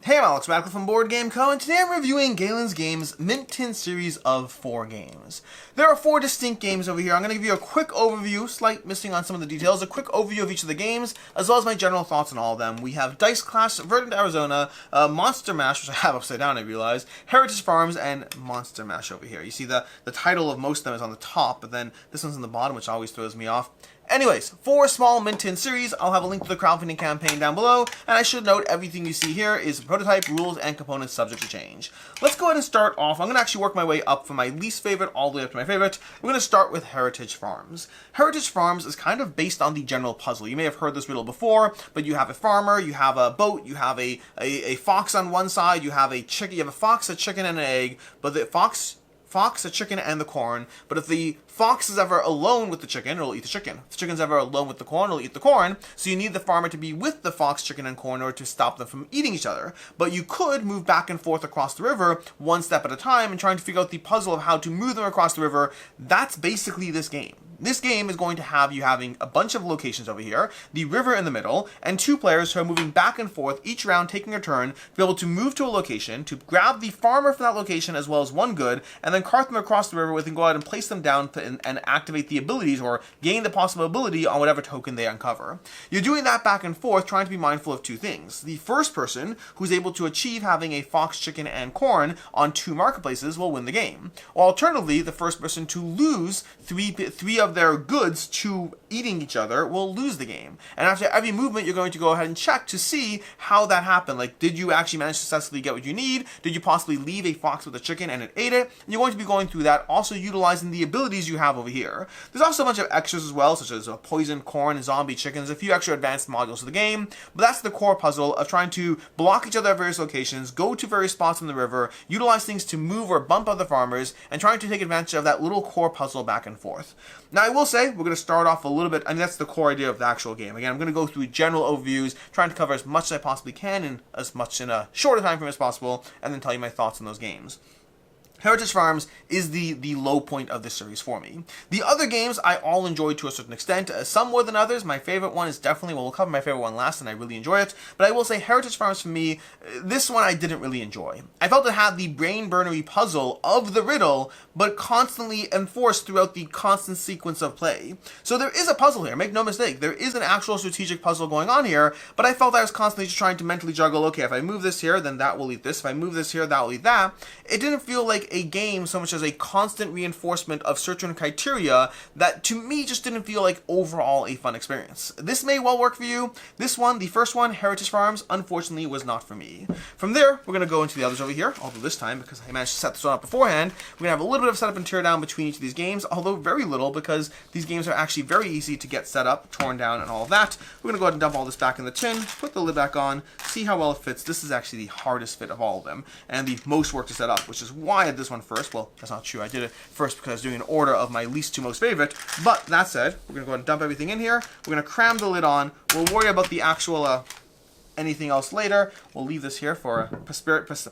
Hey, I'm Alex Radcliffe from Board Game Co, and today I'm reviewing Galen's Games Mint Tin series of 4 games. There are 4 distinct games over here. I'm going to give you a quick overview, slight missing on some of the details, a quick overview of each of the games, as well as my general thoughts on all of them. We have Dice Clash, Verdant Arizona, Monster Mash, which I have upside down, I realize, Heritage Farms, and Monster Mash over here. You see the title of most of them is on the top, but then this one's on the bottom, which always throws me off. Anyways, 4 small Mint Tin series. I'll have a link to the crowdfunding campaign down below, and I should note everything you see here is prototype, rules, and components subject to change. Let's go ahead and start off. I'm going to actually work my way up from my least favorite all the way up to my favorite. We're going to start with Heritage Farms. Heritage Farms is kind of based on the general puzzle. You may have heard this riddle before, but you have a farmer, you have a boat, you have a fox on one side, you have a chicken, you have a fox, a chicken, and an egg, but the fox, a chicken, and the corn. But if the fox is ever alone with the chicken, it'll eat the chicken. If the chicken's ever alone with the corn, it'll eat the corn. So you need the farmer to be with the fox, chicken, and corn in order to stop them from eating each other. But you could move back and forth across the river one step at a time and trying to figure out the puzzle of how to move them across the river. That's basically this game. This game is going to have you having a bunch of locations over here, the river in the middle, and 2 players who are moving back and forth, each round taking a turn, to be able to move to a location, to grab the farmer from that location as well as one good, and then cart them across the river with and go ahead and place them down and activate the abilities or gain the possible ability on whatever token they uncover. You're doing that back and forth, trying to be mindful of 2 things. The first person who's able to achieve having a fox, chicken, and corn on 2 marketplaces will win the game. Or alternatively, the first person to lose three of their goods to eating each other will lose the game. And after every movement, you're going to go ahead and check to see how that happened. Like, did you actually manage to successfully get what you need? Did you possibly leave a fox with a chicken and it ate it? And you're going to be going through that, also utilizing the abilities you have over here. There's also a bunch of extras as well, such as poison, corn, zombie chickens, a few extra advanced modules of the game. But that's the core puzzle of trying to block each other at various locations, go to various spots in the river, utilize things to move or bump other farmers, and trying to take advantage of that little core puzzle back and forth. Now, I will say, we're going to start off a little bit, that's the core idea of the actual game. Again, I'm going to go through general overviews, trying to cover as much as I possibly can in as much in a shorter time frame as possible, and then tell you my thoughts on those games. Heritage Farms is the low point of this series for me. The other games I all enjoyed to a certain extent, some more than others. My favorite one is definitely, we'll cover my favorite one last, and I really enjoy it. But I will say Heritage Farms for me, this one I didn't really enjoy. I felt it had the brain-burnery puzzle of the riddle, but constantly enforced throughout the constant sequence of play. So there is a puzzle here, make no mistake. There is an actual strategic puzzle going on here, but I felt I was constantly just trying to mentally juggle, okay, if I move this here, then that will eat this. If I move this here, that will eat that. It didn't feel like a game so much as a constant reinforcement of certain criteria that to me just didn't feel like overall a fun experience. This may well work for you. This one, the first one, Heritage Farms, unfortunately was not for me. From there, we're going to go into the others over here, although this time, because I managed to set this one up beforehand, we're going to have a little bit of setup and tear down between each of these games, although very little because these games are actually very easy to get set up, torn down, and all of that. We're going to go ahead and dump all this back in the tin, put the lid back on, see how well it fits. This is actually the hardest fit of all of them, and the most work to set up, which is why I did this one first. Well, that's not true. I did it first because I was doing an order of my least to most favorite. But that said, we're going to go ahead and dump everything in here. We're going to cram the lid on. We'll worry about the actual anything else later. We'll leave this here for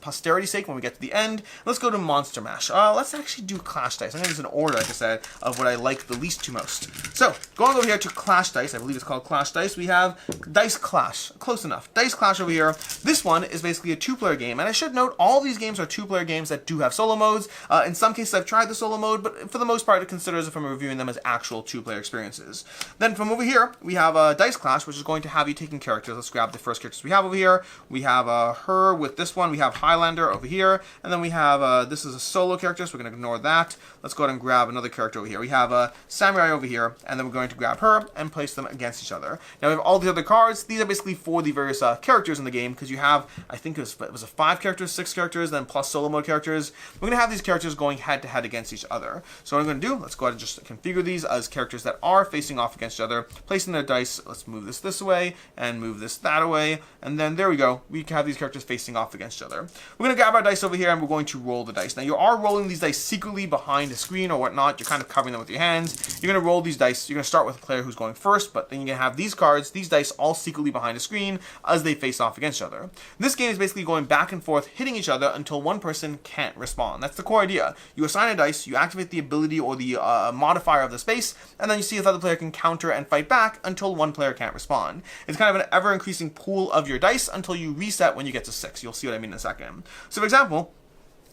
posterity's sake when we get to the end. Let's go to Monster Mash. Let's actually do Clash Dice. I'm going to use an order, like I said, of what I like the least to most. So, going over here to Clash Dice, I believe it's called Clash Dice, we have Dice Clash. Close enough. Dice Clash over here. This one is basically a 2-player game, and I should note all these games are 2-player games that do have solo modes. In some cases, I've tried the solo mode, but for the most part, it considers if I'm reviewing them as actual 2-player experiences. Then from over here, we have Dice Clash, which is going to have you taking characters. Let's grab the first character we have over here. We have her with this one. We have Highlander over here. And then we have, this is a solo character, so we're going to ignore that. Let's go ahead and grab another character over here. We have Samurai over here, and then we're going to grab her and place them against each other. Now we have all the other cards. These are basically for the various characters in the game, because you have, I think it was a 5 characters, 6 characters, then plus solo mode characters. We're going to have these characters going head-to-head against each other. So what I'm going to do, let's go ahead and just configure these as characters that are facing off against each other, placing their dice. Let's move this away, and move this that away, and then there we go. We can have these characters facing off against each other. We're going to grab our dice over here, and we're going to roll the dice. Now, you are rolling these dice secretly behind a screen or whatnot. You're kind of covering them with your hands. You're going to roll these dice. You're going to start with a player who's going first, but then you're going to have these cards, these dice, all secretly behind a screen as they face off against each other. This game is basically going back and forth, hitting each other until one person can't respond. That's the core idea. You assign a dice, you activate the ability or the modifier of the space, and then you see if the other player can counter and fight back until one player can't respond. It's kind of an ever-increasing pool of your dice until you reset when you get to 6. You'll see what I mean in a second. So for example,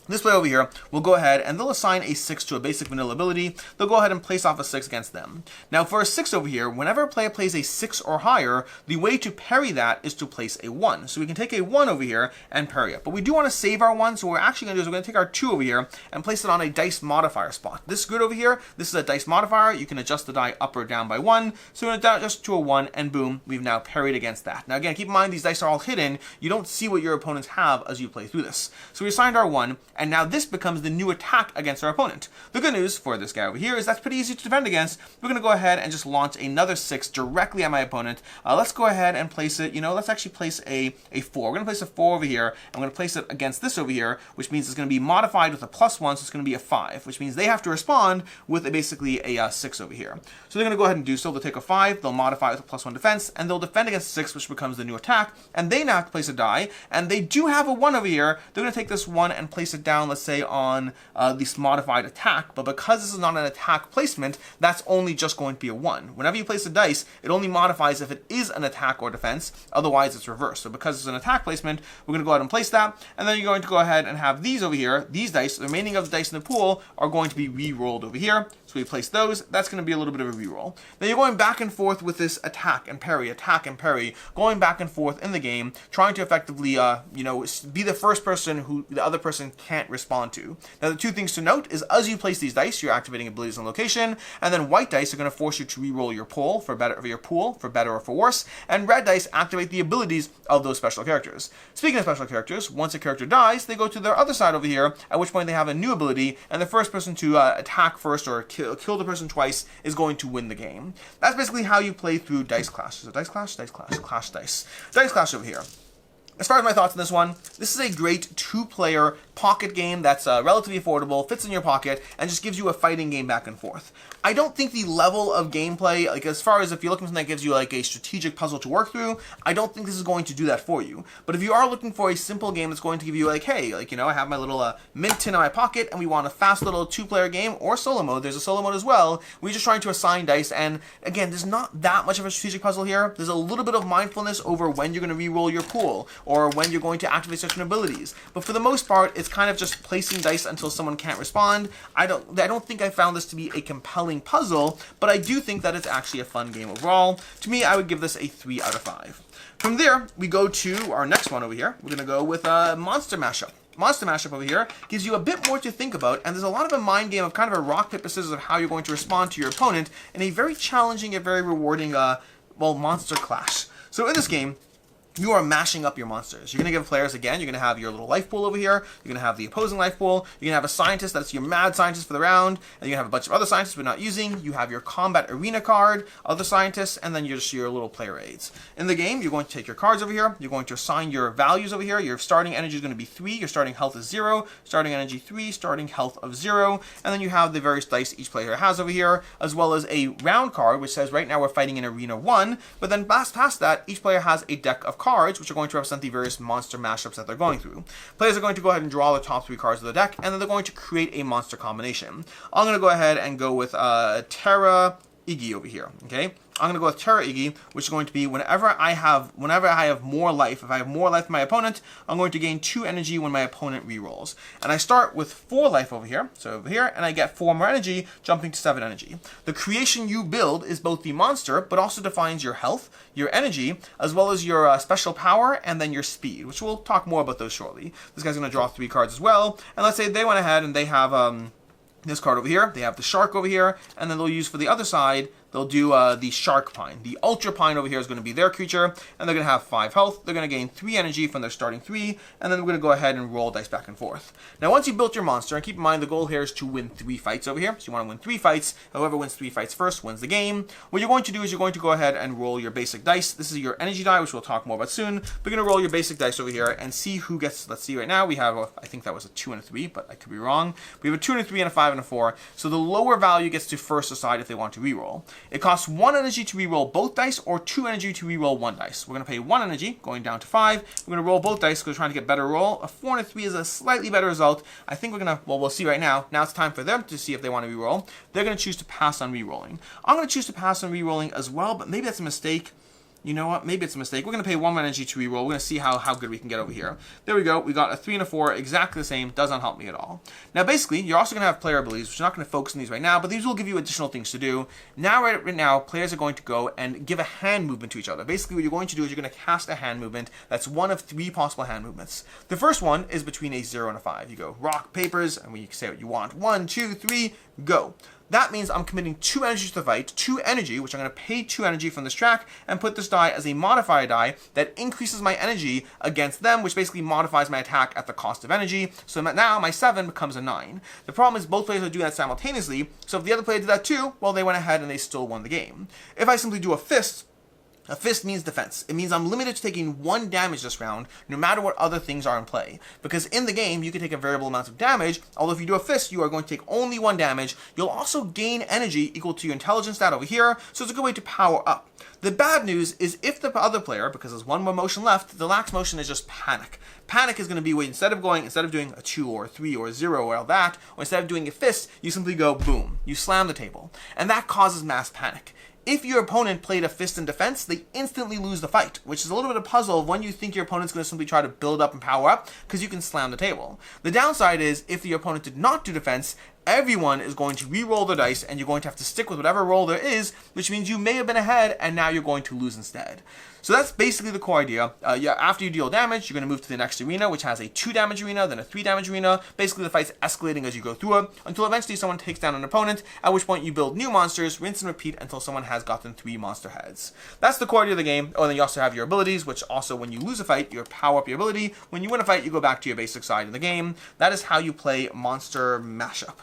this player over here will go ahead and they'll assign a 6 to a basic vanilla ability. They'll go ahead and place off a 6 against them. Now for a 6 over here, whenever a player plays a 6 or higher, the way to parry that is to place a 1. So we can take a 1 over here and parry it. But we do want to save our 1, so what we're actually going to do is we're going to take our 2 over here and place it on a dice modifier spot. This grid over here, this is a dice modifier. You can adjust the die up or down by 1. So we're going to adjust to a 1, and boom, we've now parried against that. Now again, keep in mind these dice are all hidden. You don't see what your opponents have as you play through this. So we assigned our 1, and now this becomes the new attack against our opponent. The good news for this guy over here is that's pretty easy to defend against. We're going to go ahead and just launch another 6 directly at my opponent. Let's go ahead and place it, let's actually place a 4. We're going to place a 4 over here. I'm going to place it against this over here, which means it's going to be modified with a +1, so it's going to be a 5, which means they have to respond with basically a 6 over here. So they're going to go ahead and do so. They'll take a 5, they'll modify it with a +1 defense, and they'll defend against 6, which becomes the new attack, and they now have to place a die, and they do have a 1 over here. They're going to take this 1 and place it down, let's say, on this modified attack, but because this is not an attack placement, that's only just going to be a 1. Whenever you place a dice, it only modifies if it is an attack or defense, otherwise it's reversed. So because it's an attack placement, we're going to go ahead and place that, and then you're going to go ahead and have these over here, these dice, the remaining of the dice in the pool are going to be re-rolled over here. So we place those, that's going to be a little bit of a re-roll. Then you're going back and forth with this attack and parry, going back and forth in the game, trying to effectively, be the first person who the other person can't respond to. Now the two things to note is as you place these dice, you're activating abilities on location, and then white dice are going to force you to re-roll your pool for better or for worse, and red dice activate the abilities of those special characters. Speaking of special characters, once a character dies, they go to their other side over here, at which point they have a new ability, and the first person to attack first or kill the person twice is going to win the game. That's basically how you play through Dice Clash. So Dice Clash, Clash Dice. Dice Clash over here. As far as my thoughts on this one, this is a great 2-player pocket game that's relatively affordable, fits in your pocket, and just gives you a fighting game back and forth. I don't think the level of gameplay, as far as if you're looking for something that gives you a strategic puzzle to work through, I don't think this is going to do that for you. But if you are looking for a simple game that's going to give you hey, I have my little mint tin in my pocket and we want a fast little 2-player game, or solo mode, there's a solo mode as well, we're just trying to assign dice, and again, there's not that much of a strategic puzzle here. There's a little bit of mindfulness over when you're going to re-roll your pool, or when you're going to activate certain abilities. But for the most part, it's kind of just placing dice until someone can't respond. I don't think I found this to be a compelling puzzle, but I do think that it's actually a fun game overall. To me, I would give this a 3 out of 5. From there, we go to our next one over here. We're going to go with a Monster Mashup. Monster Mashup over here gives you a bit more to think about, and there's a lot of a mind game of kind of a rock, paper, scissors of how you're going to respond to your opponent in a very challenging and very rewarding, monster clash. So in this game, you are mashing up your monsters. You're going to give players, again, you're going to have your little life pool over here. You're going to have the opposing life pool. You're going to have a scientist that's your mad scientist for the round. And you're going to have a bunch of other scientists we're not using. You have your combat arena card, other scientists, and then just your little player aids. In the game, you're going to take your cards over here. You're going to assign your values over here. Your starting energy is going to be 3. Your starting health is 0. Starting energy 3. Starting health of 0. And then you have the various dice each player has over here, as well as a round card, which says right now we're fighting in Arena 1. But then past that, each player has a deck of cards, which are going to represent the various monster mashups that they're going through. Players are going to go ahead and draw the top 3 cards of the deck, and then they're going to create a monster combination. I'm going to go ahead and go with Terra Iggy over here, okay? I'm going to go with Terra Iggy, which is going to be whenever I have more life, if I have more life than my opponent, I'm going to gain 2 energy when my opponent rerolls. And I start with 4 life over here, so over here, and I get 4 more energy, jumping to 7 energy. The creation you build is both the monster, but also defines your health, your energy, as well as your special power, and then your speed, which we'll talk more about those shortly. This guy's going to draw 3 cards as well, and let's say they went ahead and they have this card over here, they have the shark over here, and then they'll use for the other side, they'll do the Shark Pine. The Ultra Pine over here is going to be their creature, and they're going to have 5 health. They're going to gain 3 energy from their starting 3, and then we're going to go ahead and roll dice back and forth. Now, once you've built your monster, and keep in mind the goal here is to win 3 fights over here, so you want to win 3 fights. Whoever wins 3 fights first wins the game. What you're going to do is you're going to go ahead and roll your basic dice. This is your energy die, which we'll talk more about soon. We're going to roll your basic dice over here and see who gets, let's see right now, we have, I think that was a 2 and a 3, but I could be wrong. We have a 2 and a 3 and a 5 and a 4, so the lower value gets to first decide if they want to reroll. It costs 1 energy to reroll both dice, or 2 energy to reroll 1 dice. We're going to pay 1 energy, going down to 5. We're going to roll both dice because we're trying to get better roll. A 4 and a 3 is a slightly better result. I think we're going to, well, we'll see right now. Now it's time for them to see if they want to reroll. They're going to choose to pass on rerolling. I'm going to choose to pass on rerolling as well, but maybe that's a mistake. You know what? Maybe it's a mistake. We're going to pay 1 energy to reroll. We're going to see how good we can get over here. There we go. We got a 3 and a 4, exactly the same. Does not help me at all. Now, basically, you're also going to have player abilities, which I'm not going to focus on these right now, but these will give you additional things to do. Now, right now, players are going to go and give a hand movement to each other. Basically, what you're going to do is you're going to cast a hand movement. That's one of 3 possible hand movements. The first one is between a 0 and a 5. You go rock, papers, and you can say what you want. 1, 2, 3, go. That means I'm committing 2 energy to the fight, 2 energy, which I'm going to pay 2 energy from this track, and put this die as a modifier die that increases my energy against them, which basically modifies my attack at the cost of energy. So now my 7 becomes a 9. The problem is both players are doing that simultaneously, so if the other player did that too, well, they went ahead and they still won the game. If I simply do a fist means defense. It means I'm limited to taking 1 damage this round, no matter what other things are in play. Because in the game, you can take a variable amount of damage, although if you do a fist, you are going to take only 1 damage. You'll also gain energy equal to your intelligence stat over here, so it's a good way to power up. The bad news is if the other player, because there's 1 more motion left, the last motion is just panic. Panic is going to be where instead of doing a 2 or a 3 or a 0 or all that, or instead of doing a fist, you simply go boom. You slam the table. And that causes mass panic. If your opponent played a fist in defense, they instantly lose the fight, which is a little bit of a puzzle of when you think your opponent's going to simply try to build up and power up, because you can slam the table. The downside is, if your opponent did not do defense, everyone is going to re-roll their dice, and you're going to have to stick with whatever roll there is, which means you may have been ahead, and now you're going to lose instead. So that's basically the core idea. After you deal damage, you're going to move to the next arena, which has a 2 damage arena, then a 3 damage arena. Basically, the fight's escalating as you go through it, until eventually someone takes down an opponent, at which point you build new monsters, rinse and repeat until someone has gotten 3 monster heads. That's the core idea of the game. Oh, and then you also have your abilities, which also, when you lose a fight, you power up your ability. When you win a fight, you go back to your basic side in the game. That is how you play Monster Mashup.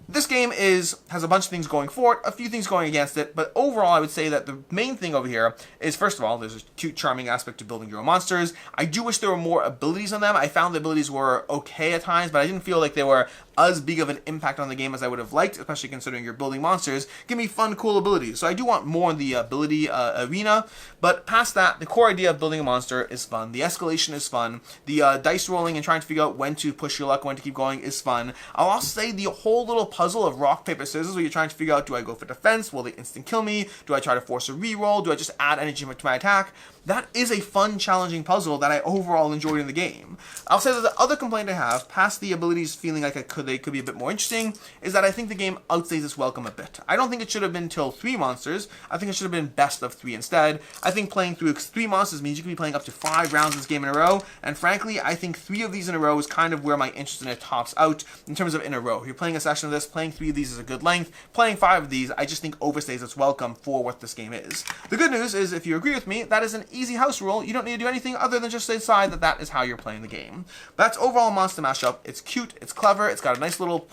This game has a bunch of things going for it, a few things going against it, but overall I would say that the main thing over here is, first of all, there's a cute, charming aspect to building your own monsters. I do wish there were more abilities on them. I found the abilities were okay at times, but I didn't feel like they were as big of an impact on the game as I would have liked, especially considering you're building monsters. Give me fun, cool abilities. So I do want more in the ability arena, but past that, the core idea of building a monster is fun. The escalation is fun. The dice rolling and trying to figure out when to push your luck, when to keep going is fun. I'll also say the whole little puzzle of rock, paper, scissors, where you're trying to figure out, do I go for defense? Will they instant kill me? Do I try to force a reroll? Do I just add energy to my attack? That is a fun, challenging puzzle that I overall enjoyed in the game. I'll say that the other complaint I have, past the abilities feeling like they could be a bit more interesting, is that I think the game outstays its welcome a bit. I don't think it should have been till 3 monsters. I think it should have been best of 3 instead. I think playing through 3 monsters means you can be playing up to 5 rounds of this game in a row, and frankly, I think 3 of these in a row is kind of where my interest in it tops out in terms of in a row. If you're playing a session of this, playing 3 of these is a good length. Playing 5 of these, I just think overstays its welcome for what this game is. The good news is, if you agree with me, that is an easy house rule. You don't need to do anything other than just decide that that is how you're playing the game. But that's overall Monster Mashup. It's cute, it's clever, it's got a nice little,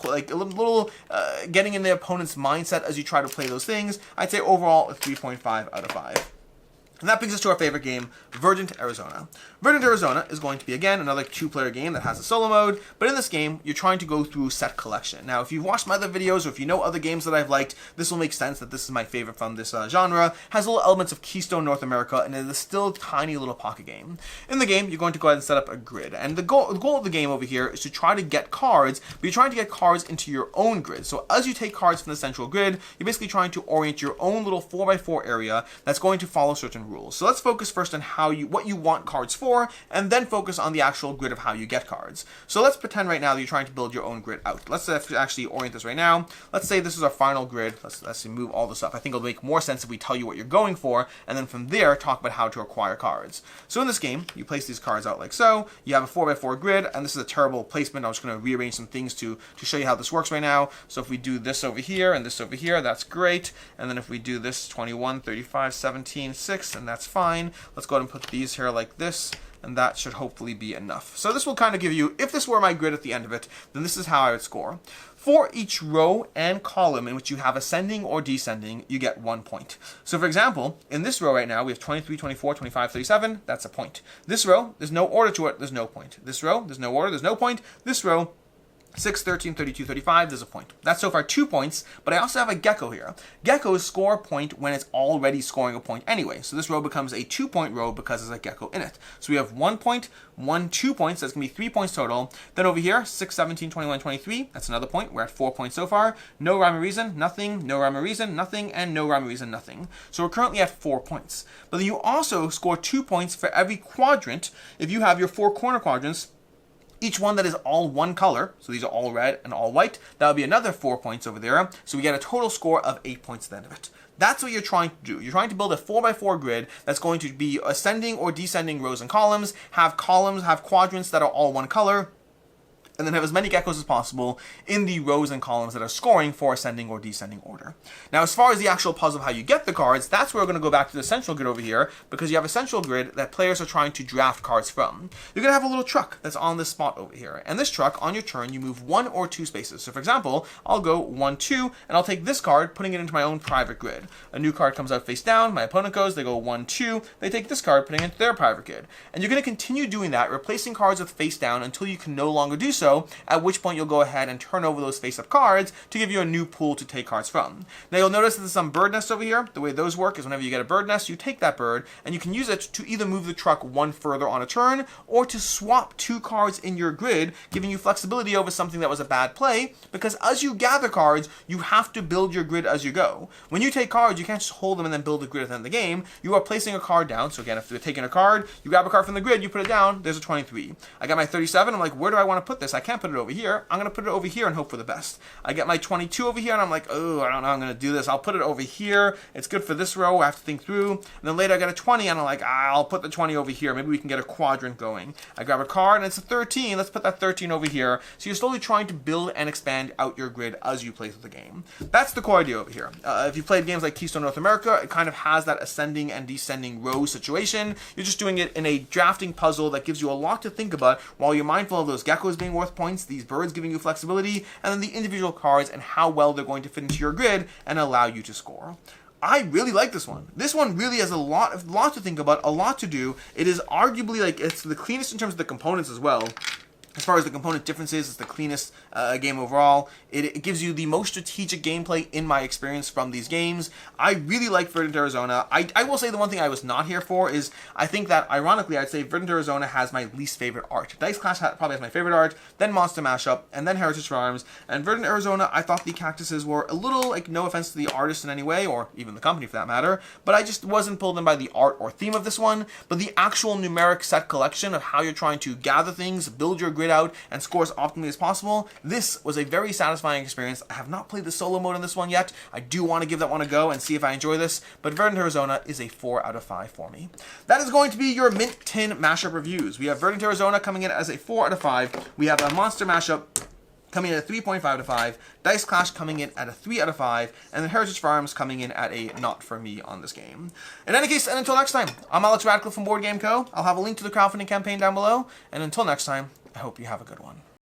getting in the opponent's mindset as you try to play those things. I'd say overall a 3.5 out of 5. And that brings us to our favorite game, Verdant Arizona. Verdant Arizona is going to be, again, another 2-player game that has a solo mode, but in this game, you're trying to go through set collection. Now, if you've watched my other videos, or if you know other games that I've liked, this will make sense that this is my favorite from this genre. Has little elements of Keystone North America, and it is still a tiny little pocket game. In the game, you're going to go ahead and set up a grid, and the goal of the game over here is to try to get cards, but you're trying to get cards into your own grid. So as you take cards from the central grid, you're basically trying to orient your own little 4x4 area that's going to follow certain rules. So let's focus first on what you want cards for, and then focus on the actual grid of how you get cards. So let's pretend right now that you're trying to build your own grid out. Let's actually orient this right now. Let's say this is our final grid. Let's move all this up. I think it'll make more sense if we tell you what you're going for, and then from there talk about how to acquire cards. So in this game, you place these cards out like so. You have a 4x4 grid, and this is a terrible placement. I'm just going to rearrange some things to show you how this works right now. So if we do this over here and this over here, that's great. And then if we do this 21, 35, 17, 6, and that's fine. Let's go ahead and put these here like this, and that should hopefully be enough. So this will kind of give you, if this were my grid at the end of it, then this is how I would score. For each row and column in which you have ascending or descending, you get 1 point. So for example, in this row right now, we have 23, 24, 25, 37, that's a point. This row, there's no order to it, there's no point. This row, there's no order, there's no point. This row, 6, 13, 32, 35, there's a point. That's so far 2 points, but I also have a gecko here. Geckos score a point when it's already scoring a point anyway. So this row becomes a 2-point row because there's a gecko in it. So we have 1 point, 1, 2 points. That's going to be 3 points total. Then over here, 6, 17, 21, 23. That's another point. We're at 4 points so far. No rhyme or reason, nothing. No rhyme or reason, nothing. And no rhyme or reason, nothing. So we're currently at 4 points. But then you also score 2 points for every quadrant. If you have your 4 corner quadrants, each one that is all one color, so these are all red and all white, that would be another 4 points over there. So we get a total score of 8 points at the end of it. That's what you're trying to do. You're trying to build a 4x4 grid that's going to be ascending or descending rows and columns, have quadrants that are all one color, and then have as many geckos as possible in the rows and columns that are scoring for ascending or descending order. Now, as far as the actual puzzle of how you get the cards, that's where we're going to go back to the central grid over here, because you have a central grid that players are trying to draft cards from. You're going to have a little truck that's on this spot over here, and this truck, on your turn, you move 1 or 2 spaces. So, for example, I'll go 1, 2, and I'll take this card, putting it into my own private grid. A new card comes out face down, my opponent goes, they go 1, 2, they take this card, putting it into their private grid. And you're going to continue doing that, replacing cards with face down until you can no longer do so, at which point you'll go ahead and turn over those face-up cards to give you a new pool to take cards from. Now you'll notice that there's some bird nests over here. The way those work is whenever you get a bird nest, you take that bird and you can use it to either move the truck 1 further on a turn or to swap 2 cards in your grid, giving you flexibility over something that was a bad play, because as you gather cards, you have to build your grid as you go. When you take cards, you can't just hold them and then build a grid at the end of the game. You are placing a card down. So again, if you're taking a card, you grab a card from the grid, you put it down, there's a 23. I got my 37, I'm like, where do I want to put this? I can't put it over here. I'm going to put it over here and hope for the best. I get my 22 over here and I'm like, oh, I don't know, I'm going to do this. I'll put it over here. It's good for this row. I have to think through. And then later I get a 20 and I'm like, I'll put the 20 over here. Maybe we can get a quadrant going. I grab a card and it's a 13. Let's put that 13 over here. So you're slowly trying to build and expand out your grid as you play through the game. That's the core idea over here. If you played games like Keystone North America, it kind of has that ascending and descending row situation. You're just doing it in a drafting puzzle that gives you a lot to think about while you're mindful of those geckos being worth points, these birds giving you flexibility, and then the individual cards and how well they're going to fit into your grid and allow you to score. I really like this one. This one really has a lot to think about, a lot to do. It is arguably like it's the cleanest in terms of the components as well. As far as the component differences, it's the cleanest game overall. It gives you the most strategic gameplay in my experience from these games. I really like Verdant Arizona. I will say the one thing I was not here for is I think that, ironically, I'd say Verdant Arizona has my least favorite art. Dice Clash probably has my favorite art, then Monster Mashup, and then Heritage Farms. And Verdant Arizona, I thought the cactuses were a little, like, no offense to the artist in any way, or even the company for that matter, but I just wasn't pulled in by the art or theme of this one. But the actual numeric set collection of how you're trying to gather things, build your grid out, and score as optimally as possible, this was a very satisfying experience. I have not played the solo mode in this one yet. I do want to give that one a go and see if I enjoy this, but Verdant Arizona is a 4 out of 5 for me. That is going to be your Mint Tin mashup reviews. We have Verdant Arizona coming in as a 4 out of 5. We have a Monster Mashup coming in at a 3.5 out of 5, Dice Clash coming in at a 3 out of 5, and then Heritage Farms coming in at a not for me on this game. In any case, and until next time, I'm Alex Radcliffe from Board Game Co. I'll have a link to the crowdfunding campaign down below, and until next time, I hope you have a good one.